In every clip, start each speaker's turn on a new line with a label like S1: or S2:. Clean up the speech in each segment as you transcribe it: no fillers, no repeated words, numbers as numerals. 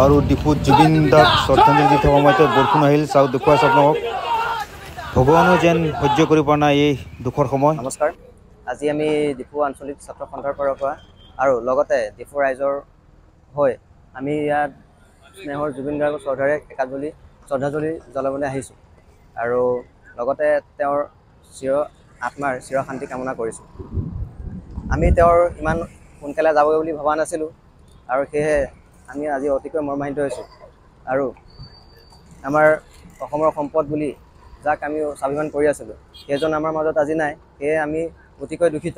S1: আৰু ডিপুত জুবিন দাক শ্ৰদ্ধাঞ্জলি দি থকা সময়তে বৰষুণ আহিল চাওক দেখুৱাইছে আপোনালোকক ভগৱানো যেন সহ্য কৰি পৰা নাই এই দুখৰ সময়।
S2: নমস্কাৰ, আজি আমি ডিপু আঞ্চলিক ছাত্ৰ সন্থাৰ পৰা আৰু লগতে ডিপু ৰাইজৰ হৈ আমি ইয়াত স্নেহৰ জুবিন গাৰ্গৰ শ্ৰদ্ধাঞ্জলি জ্বলাবলৈ আহিছোঁ আৰু লগতে তেওঁৰ আত্মাৰ চিৰশান্তি কামনা কৰিছোঁ। আমি তেওঁৰ ইমান সোনকালে যাব বুলি ভবা নাছিলোঁ আৰু সেয়েহে আমি আজি অতিকৈ মৰ্মাহত হৈছোঁ আৰু আমাৰ অসমৰ সম্পদ বুলি যাক আমি স্বাভিমান কৰি আছিলোঁ সেইজন আমাৰ মাজত আজি নাই, সেয়ে আমি অতিকৈ দুখিত।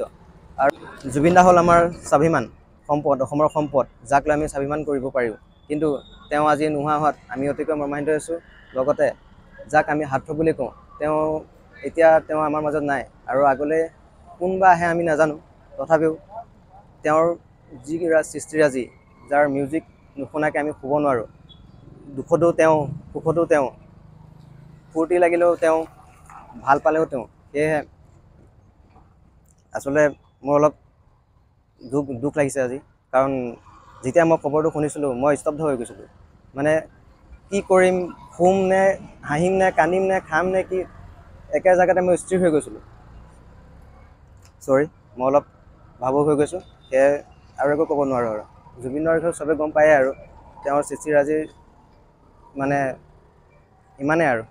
S2: আৰু জুবিন দা হ'ল আমাৰ স্বাভিমান সম্পদ, অসমৰ সম্পদ, যাক লৈ আমি স্বাভিমান কৰিব পাৰোঁ, কিন্তু তেওঁ আজি নোহোৱা হোৱাত আমি অতিকৈ মৰ্মাহত হৈছোঁ। লগতে যাক আমি হাৰ্থ বুলি কওঁ তেওঁ আমাৰ মাজত নাই আৰু আগলৈ কোনবা আহে আমি নাজানো, তথাপিও তেওঁৰ যি সৃষ্টিৰাজি যাৰ মিউজিক নুশুনাকৈ আমি শুব নোৱাৰোঁ, দুখতো তেওঁ সুখতো তেওঁ, ফূৰ্তি লাগিলেও তেওঁ, ভাল পালেও তেওঁ, সেয়েহে আচলতে মোৰ অলপ দুখ লাগিছে আজি। কাৰণ যেতিয়া মই খবৰটো শুনিছিলোঁ মই স্তব্ধ হৈ গৈছিলোঁ, মানে কি কৰিম, শুম নে হাঁহিম নে কান্দিম নে খাম নে কি, একে জেগাতে মই স্থিৰ হৈ গৈছিলোঁ। মই অলপ ভাবুক হৈ গৈছোঁ, সেয়ে আৰু একো ক'ব নোৱাৰোঁ। আৰু জুবিনৰ বিষয়ে চবে গম পায়ে আৰু তেওঁৰ সৃষ্টিৰাজিৰ মানে ইমানেই আৰু।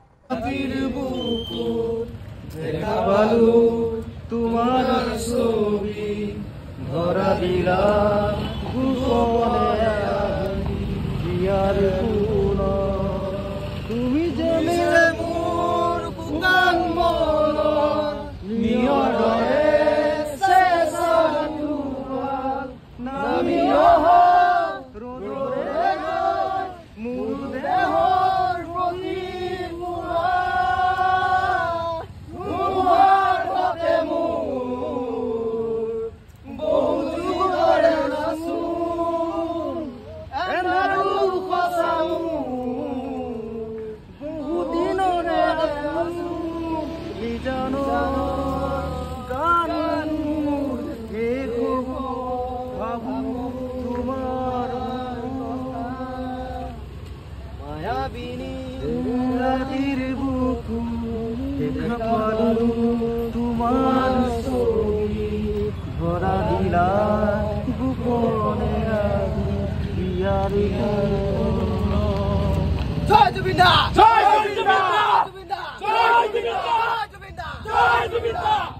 S3: জয় জুবিন দা! জয় জুবিন দা! জয় জুবিন দা! জয় জুবিন দা! জয় জুবিন দা!